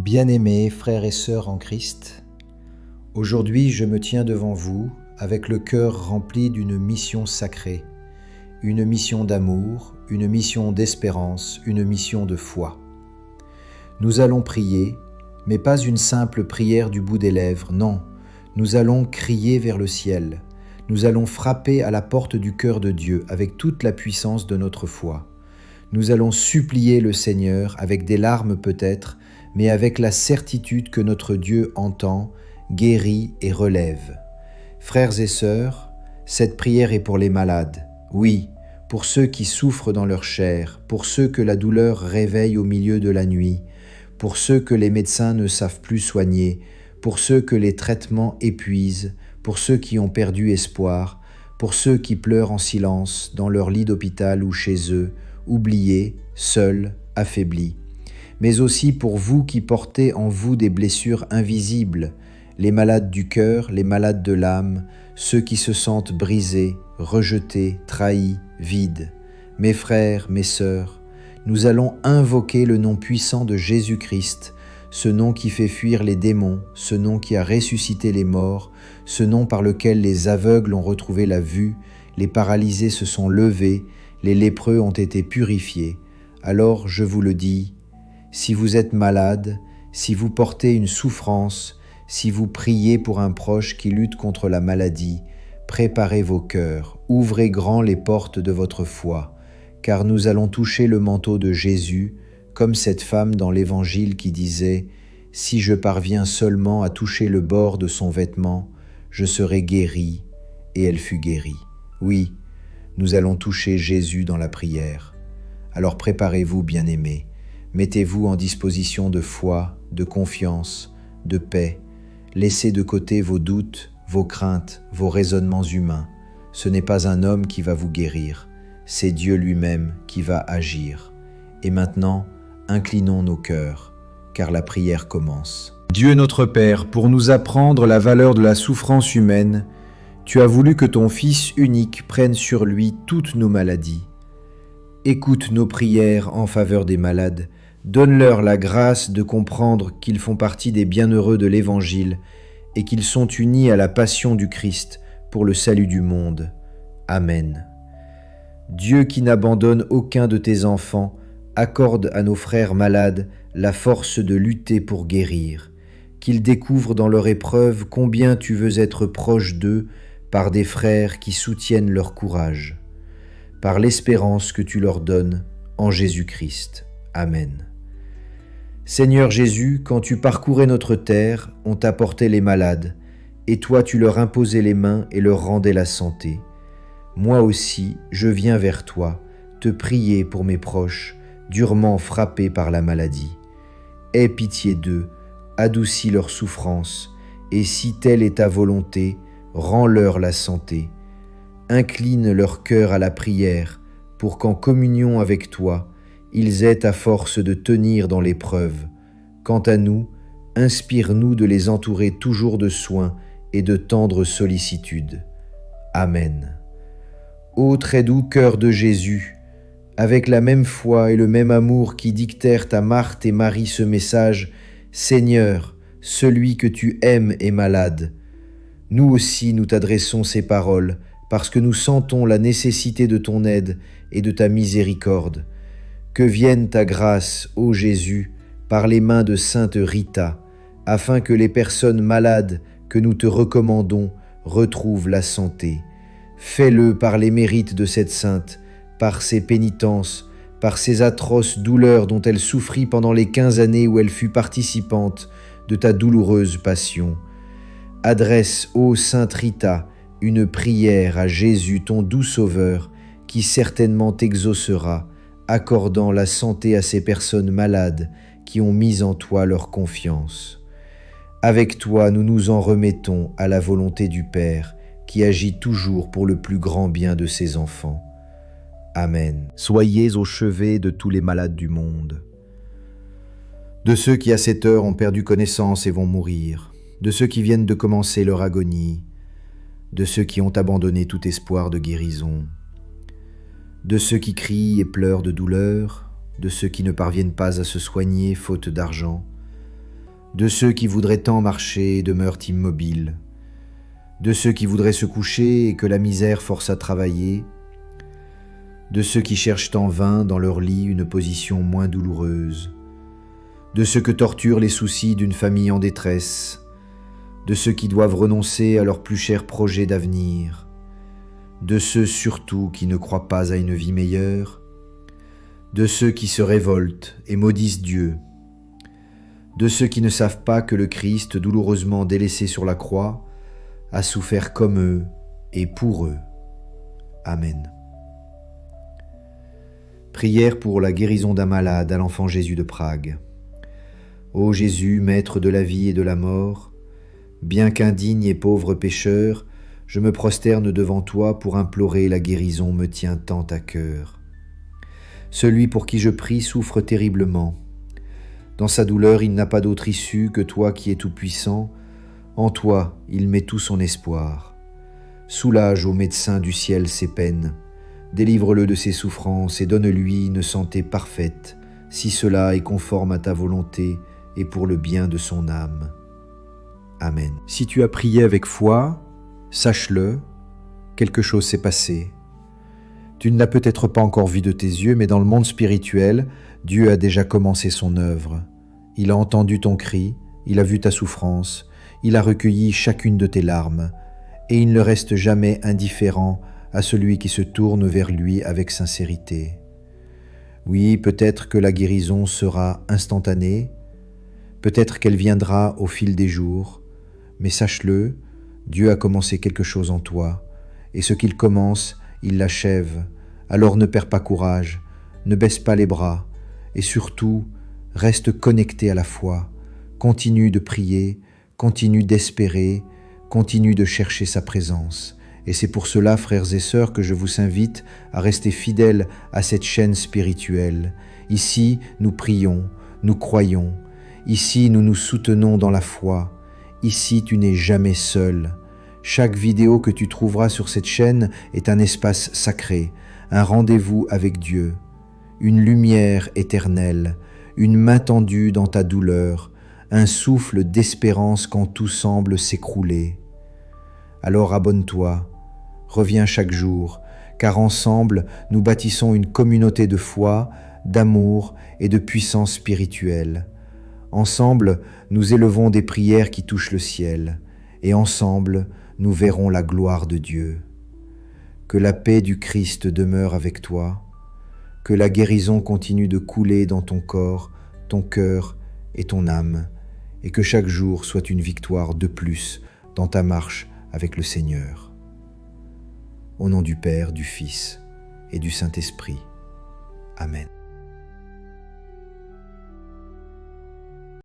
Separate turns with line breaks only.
Bien-aimés frères et sœurs en Christ, aujourd'hui je me tiens devant vous avec le cœur rempli d'une mission sacrée, une mission d'amour, une mission d'espérance, une mission de foi. Nous allons prier, mais pas une simple prière du bout des lèvres, non, nous allons crier vers le ciel, nous allons frapper à la porte du cœur de Dieu avec toute la puissance de notre foi. Nous allons supplier le Seigneur avec des larmes peut-être, mais avec la certitude que notre Dieu entend, guérit et relève. Frères et sœurs, cette prière est pour les malades, oui, pour ceux qui souffrent dans leur chair, pour ceux que la douleur réveille au milieu de la nuit, pour ceux que les médecins ne savent plus soigner, pour ceux que les traitements épuisent, pour ceux qui ont perdu espoir, pour ceux qui pleurent en silence dans leur lit d'hôpital ou chez eux, oubliés, seuls, affaiblis. Mais aussi pour vous qui portez en vous des blessures invisibles, les malades du cœur, les malades de l'âme, ceux qui se sentent brisés, rejetés, trahis, vides. Mes frères, mes sœurs, nous allons invoquer le nom puissant de Jésus-Christ, ce nom qui fait fuir les démons, ce nom qui a ressuscité les morts, ce nom par lequel les aveugles ont retrouvé la vue, les paralysés se sont levés, les lépreux ont été purifiés. Alors je vous le dis, si vous êtes malade, si vous portez une souffrance, si vous priez pour un proche qui lutte contre la maladie, préparez vos cœurs, ouvrez grand les portes de votre foi, car nous allons toucher le manteau de Jésus, comme cette femme dans l'Évangile qui disait « Si je parviens seulement à toucher le bord de son vêtement, je serai guérie. » Et elle fut guérie. Oui, nous allons toucher Jésus dans la prière. Alors préparez-vous, bien-aimés. Mettez-vous en disposition de foi, de confiance, de paix. Laissez de côté vos doutes, vos craintes, vos raisonnements humains. Ce n'est pas un homme qui va vous guérir, c'est Dieu lui-même qui va agir. Et maintenant, inclinons nos cœurs, car la prière commence. Dieu notre Père, pour nous apprendre la valeur de la souffrance humaine, tu as voulu que ton Fils unique prenne sur lui toutes nos maladies. Écoute nos prières en faveur des malades, donne-leur la grâce de comprendre qu'ils font partie des bienheureux de l'Évangile et qu'ils sont unis à la passion du Christ pour le salut du monde. Amen. Dieu qui n'abandonne aucun de tes enfants, accorde à nos frères malades la force de lutter pour guérir, qu'ils découvrent dans leur épreuve combien tu veux être proche d'eux par des frères qui soutiennent leur courage, par l'espérance que tu leur donnes en Jésus-Christ. Amen. Seigneur Jésus, quand tu parcourais notre terre, on t'apportait les malades, et toi tu leur imposais les mains et leur rendais la santé. Moi aussi, je viens vers toi, te prier pour mes proches, durement frappés par la maladie. Aie pitié d'eux, adoucis leur souffrance, et si telle est ta volonté, rends-leur la santé. Incline leur cœur à la prière, pour qu'en communion avec toi, ils aient à force de tenir dans l'épreuve. Quant à nous, inspire-nous de les entourer toujours de soins et de tendres sollicitudes. Amen. Ô très doux cœur de Jésus, avec la même foi et le même amour qui dictèrent à Marthe et Marie ce message, Seigneur, celui que tu aimes est malade. Nous aussi nous t'adressons ces paroles, parce que nous sentons la nécessité de ton aide et de ta miséricorde. Que vienne ta grâce, ô Jésus, par les mains de sainte Rita, afin que les personnes malades que nous te recommandons retrouvent la santé. Fais-le par les mérites de cette sainte, par ses pénitences, par ses atroces douleurs dont elle souffrit pendant les 15 années où elle fut participante de ta douloureuse passion. Adresse, ô sainte Rita, une prière à Jésus, ton doux Sauveur, qui certainement t'exaucera, accordant la santé à ces personnes malades qui ont mis en toi leur confiance. Avec toi, nous nous en remettons à la volonté du Père, qui agit toujours pour le plus grand bien de ses enfants. Amen. Soyez au chevet de tous les malades du monde, de ceux qui à cette heure ont perdu connaissance et vont mourir, de ceux qui viennent de commencer leur agonie, de ceux qui ont abandonné tout espoir de guérison, de ceux qui crient et pleurent de douleur, de ceux qui ne parviennent pas à se soigner faute d'argent, de ceux qui voudraient tant marcher et demeurent immobiles, de ceux qui voudraient se coucher et que la misère force à travailler, de ceux qui cherchent en vain dans leur lit une position moins douloureuse, de ceux que torturent les soucis d'une famille en détresse, de ceux qui doivent renoncer à leurs plus chers projets d'avenir, de ceux surtout qui ne croient pas à une vie meilleure, de ceux qui se révoltent et maudissent Dieu, de ceux qui ne savent pas que le Christ, douloureusement délaissé sur la croix, a souffert comme eux et pour eux. Amen. Prière pour la guérison d'un malade à l'enfant Jésus de Prague. Ô Jésus, maître de la vie et de la mort, bien qu'indigne et pauvre pécheur, je me prosterne devant toi pour implorer la guérison me tient tant à cœur. Celui pour qui je prie souffre terriblement. Dans sa douleur, il n'a pas d'autre issue que toi qui es tout-puissant. En toi, il met tout son espoir. Soulage au médecin du ciel ses peines. Délivre-le de ses souffrances et donne-lui une santé parfaite, si cela est conforme à ta volonté et pour le bien de son âme. Amen. Si tu as prié avec foi, sache-le, quelque chose s'est passé. Tu ne l'as peut-être pas encore vu de tes yeux, mais dans le monde spirituel, Dieu a déjà commencé son œuvre. Il a entendu ton cri, il a vu ta souffrance, il a recueilli chacune de tes larmes, et il ne reste jamais indifférent à celui qui se tourne vers lui avec sincérité. Oui, peut-être que la guérison sera instantanée, peut-être qu'elle viendra au fil des jours, mais sache-le, Dieu a commencé quelque chose en toi, et ce qu'il commence, il l'achève. Alors ne perds pas courage, ne baisse pas les bras, et surtout, reste connecté à la foi, continue de prier, continue d'espérer, continue de chercher sa présence. Et c'est pour cela, frères et sœurs, que je vous invite à rester fidèles à cette chaîne spirituelle. Ici, nous prions, nous croyons. Ici, nous nous soutenons dans la foi. Ici, tu n'es jamais seul. Chaque vidéo que tu trouveras sur cette chaîne est un espace sacré, un rendez-vous avec Dieu, une lumière éternelle, une main tendue dans ta douleur, un souffle d'espérance quand tout semble s'écrouler. Alors abonne-toi, reviens chaque jour, car ensemble, nous bâtissons une communauté de foi, d'amour et de puissance spirituelle. Ensemble, nous élevons des prières qui touchent le ciel, et ensemble, nous verrons la gloire de Dieu. Que la paix du Christ demeure avec toi, que la guérison continue de couler dans ton corps, ton cœur et ton âme, et que chaque jour soit une victoire de plus dans ta marche avec le Seigneur. Au nom du Père, du Fils et du Saint-Esprit. Amen.